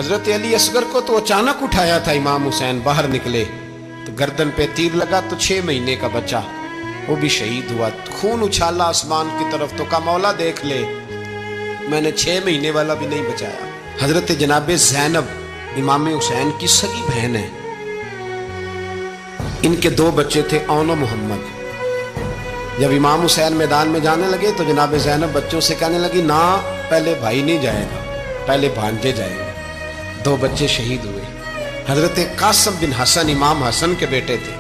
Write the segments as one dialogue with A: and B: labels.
A: حضرت علی اصغر کو تو اچانک اٹھایا تھا امام حسین، باہر نکلے تو گردن پہ تیر لگا تو 6 مہینے کا بچہ وہ بھی شہید ہوا، خون اچھالا آسمان کی طرف تو کہا مولا دیکھ لے میں نے 6 مہینے والا بھی نہیں بچایا۔ حضرت جناب زینب امام حسین کی سگی بہن ہے، ان کے 2 بچے تھے اون و محمد۔ جب امام حسین میدان میں جانے لگے تو جناب زینب بچوں سے کہنے لگی نہ پہلے بھائی نہیں جائے گا، پہلے بھانجے جائیں گے۔ 2 بچے شہید ہوئے۔ حضرت قاسم بن حسن امام حسن کے بیٹے تھے،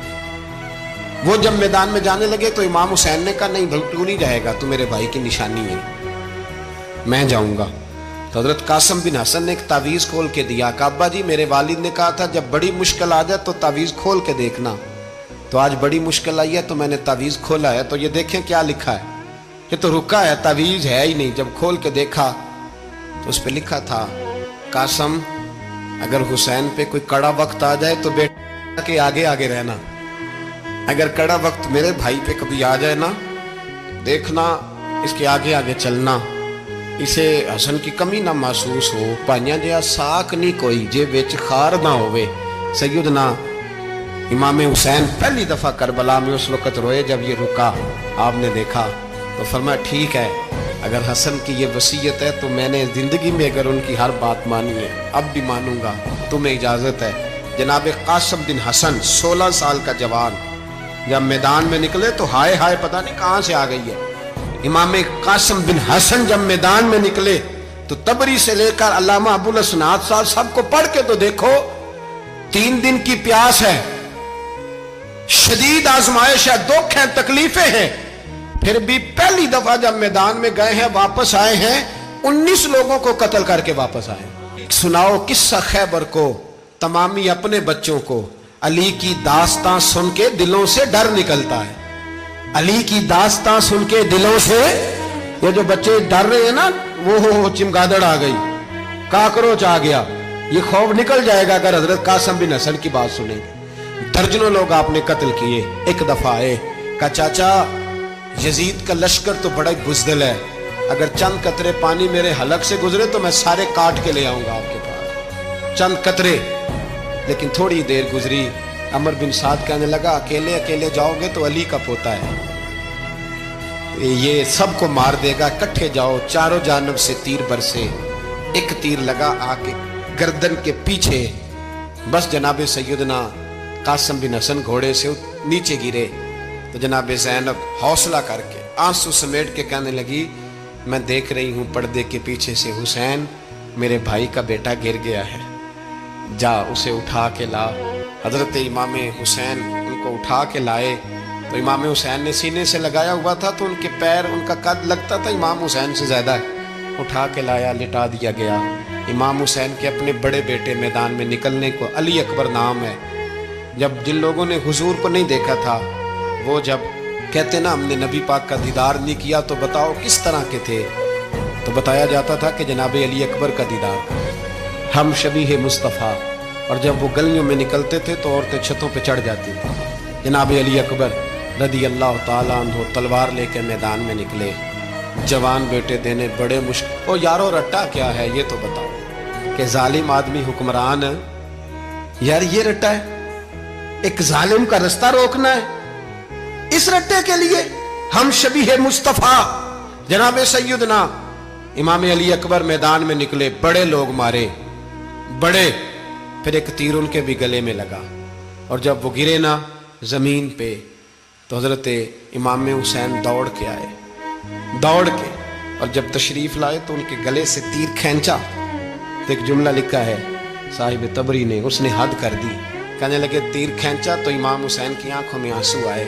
A: وہ جب میدان میں جانے لگے تو امام حسین نے کہا نہیں تو نہیں جائے گا، تو میرے بھائی کی نشانی ہے، میں جاؤں گا۔ تو حضرت قاسم بن حسن نے ایک تعویذ کھول کے دیا کہ ابا جی میرے والد نے کہا تھا جب بڑی مشکل آ جائے تو تعویذ کھول کے دیکھنا، تو آج بڑی مشکل آئی ہے تو میں نے تعویذ کھولا ہے، تو یہ دیکھیں کیا لکھا ہے، یہ تو رکا ہے، تعویذ ہے ہی نہیں۔ جب کھول کے دیکھا تو اس پہ لکھا تھا قاسم اگر حسین پہ کوئی کڑا وقت آ جائے تو بیٹا کے آگے آگے رہنا، اگر کڑا وقت میرے بھائی پہ کبھی آ جائے نا دیکھنا اس کے آگے آگے چلنا، اسے حسن کی کمی نہ محسوس ہو، پائیاں جہاں ساک نہیں کوئی جے وچ خار نہ ہوئے۔ سیدنا امام حسین پہلی دفعہ کربلا میں اس وقت روئے جب یہ رکا، آپ نے دیکھا تو فرمایا ٹھیک ہے اگر حسن کی یہ وصیت ہے تو میں نے زندگی میں اگر ان کی ہر بات مانی ہے اب بھی مانوں گا، تمہیں اجازت ہے۔ جناب قاسم بن حسن 16 سال کا جوان جب میدان میں نکلے تو ہائے ہائے پتہ نہیں کہاں سے آ گئی ہے۔ امام قاسم بن حسن جب میدان میں نکلے تو تبری سے لے کر علامہ ابو الاسناد صاحب سب کو پڑھ کے تو دیکھو، 3 دن کی پیاس ہے، شدید آزمائش ہے، دکھ ہیں، تکلیفیں ہیں، پھر بھی پہلی دفعہ جب میدان میں گئے ہیں واپس آئے ہیں 19 لوگوں کو قتل کر کے واپس آئے۔ سناؤ قصہ خیبر کو تمامی اپنے بچوں کو، علی کی داستان سن کے دلوں سے ڈر نکلتا ہے، علی کی داستان سن کے دلوں سے یہ جو بچے ڈر رہے ہیں نا وہ چمگادڑ آ گئی، کاکروچ آ گیا، یہ خوف نکل جائے گا اگر حضرت قاسم بن حسن کی بات سنیں گے۔ درجنوں لوگ آپ نے قتل کیے۔ ایک دفعہ آئے کہا چاچا یزید کا لشکر تو بڑا بزدل ہے، اگر چند قطرے پانی میرے حلق سے گزرے تو میں سارے کاٹ کے لے آؤں گا آپ کے پاس، چند قطرے۔ لیکن تھوڑی دیر گزری، عمر بن سعد کہنے لگا اکیلے اکیلے جاؤ گے تو علی کا پوتا ہے یہ سب کو مار دے گا، کٹھے جاؤ۔ چاروں جانب سے تیر برسے، ایک تیر لگا آ کے گردن کے پیچھے، بس جناب سیدنا قاسم بن حسن گھوڑے سے نیچے گرے تو جناب زینب حوصلہ کر کے آنسو سمیٹ کے کہنے لگی میں دیکھ رہی ہوں پردے کے پیچھے سے حسین میرے بھائی کا بیٹا گر گیا ہے، جا اسے اٹھا کے لا۔ حضرت امام حسین ان کو اٹھا کے لائے تو امام حسین نے سینے سے لگایا ہوا تھا تو ان کے پیر، ان کا قد لگتا تھا امام حسین سے زیادہ ہے، اٹھا کے لایا، لٹا دیا گیا۔ امام حسین کے اپنے بڑے بیٹے میدان میں نکلنے کو علی اکبر نام ہے، جب جن لوگوں نے حضور کو نہیں دیکھا تھا وہ جب کہتے نا ہم نے نبی پاک کا دیدار نہیں کیا تو بتاؤ کس طرح کے تھے، تو بتایا جاتا تھا کہ جناب علی اکبر کا دیدار، ہم شبیہ مصطفیٰ، اور جب وہ گلیوں میں نکلتے تھے تو عورتیں چھتوں پہ چڑھ جاتی تھیں۔ جناب علی اکبر رضی اللہ تعالیٰ عنہ تلوار لے کے میدان میں نکلے، جوان بیٹے دینے بڑے مشکل۔ او یارو رٹا کیا ہے یہ تو بتاؤ کہ ظالم آدمی حکمران ہے، یار یہ رٹا ہے، ایک ظالم کا رستہ روکنا ہے، اس رٹے کے لیے ہم شبیہ مصطفیٰ جناب سیدنا امام علی اکبر میدان میں نکلے، بڑے لوگ مارے، بڑے، پھر ایک تیر ان کے بھی گلے میں لگا، اور جب وہ گرے نا زمین پہ تو حضرت امام حسین دوڑ کے آئے، دوڑ کے، اور جب تشریف لائے تو ان کے گلے سے تیر کھینچا تو ایک جملہ لکھا ہے صاحب تبری نے، اس نے حد کر دی، کہنے لگے تیر کھینچا تو امام حسین کی آنکھوں میں آنسو آئے،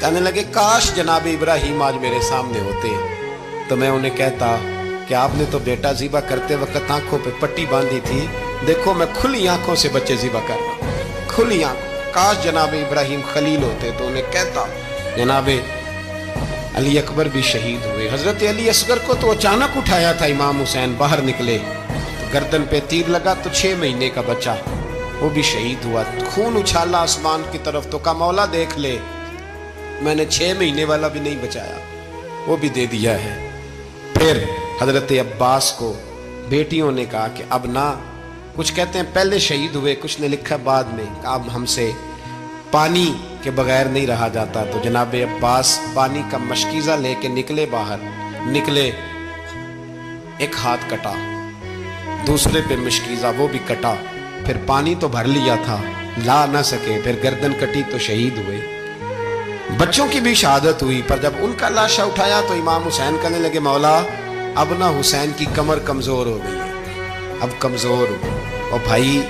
A: کہنے لگے کاش جناب ابراہیم آج میرے سامنے ہوتے تو میں انہیں کہتا کہ آپ نے تو بیٹا ذبح کرتے وقت آنکھوں پہ پٹی باندھی تھی، دیکھو میں کھلی آنکھوں سے بچے ذبح کر رہا ہوں، کھلی آنکھوں، کاش جناب ابراہیم خلیل ہوتے تو انہیں کہتا۔ جناب علی اکبر بھی شہید ہوئے۔ حضرت علی اصغر کو تو اچانک اٹھایا تھا امام حسین، باہر نکلے تو گردن پہ تیر لگا تو 6 مہینے کا بچہ وہ بھی شہید ہوا، خون اچھالا آسمان کی طرف تو کہا مولا دیکھ لے میں نے 6 مہینے والا بھی نہیں بچایا، وہ بھی دے دیا ہے۔ پھر حضرت عباس کو بیٹیوں نے کہا کہ اب نہ کچھ کہتے ہیں پہلے شہید ہوئے، کچھ نے لکھا بعد میں، اب ہم سے پانی کے بغیر نہیں رہا جاتا۔ تو جناب عباس پانی کا مشکیزہ لے کے نکلے، باہر نکلے، ایک ہاتھ کٹا، دوسرے پہ مشکیزہ، وہ بھی کٹا، پھر پانی تو بھر لیا تھا، لا نہ سکے، پھر گردن کٹی تو شہید ہوئے۔ بچوں کی بھی شہادت ہوئی، پر جب ان کا لاشا اٹھایا تو امام حسین کہنے لگے مولا اب نہ حسین کی کمر کمزور ہو گئی ہے، اب کمزور ہو، اور بھائی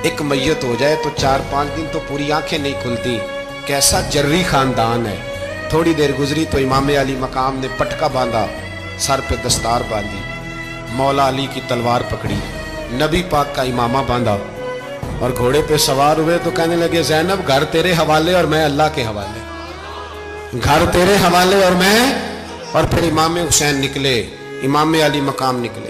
A: ایک میت ہو جائے تو 4-5 دن تو پوری آنکھیں نہیں کھلتی، کیسا جری خاندان ہے۔ تھوڑی دیر گزری تو امام علی مقام نے پٹکا باندھا، سر پہ دستار باندھی، مولا علی کی تلوار پکڑی، نبی پاک کا امامہ باندھا اور گھوڑے پہ سوار ہوئے تو کہنے لگے زینب گھر تیرے حوالے اور میں اللہ کے حوالے، گھر تیرے حوالے اور میں، اور پھر امام حسین نکلے، امام علی مقام نکلے۔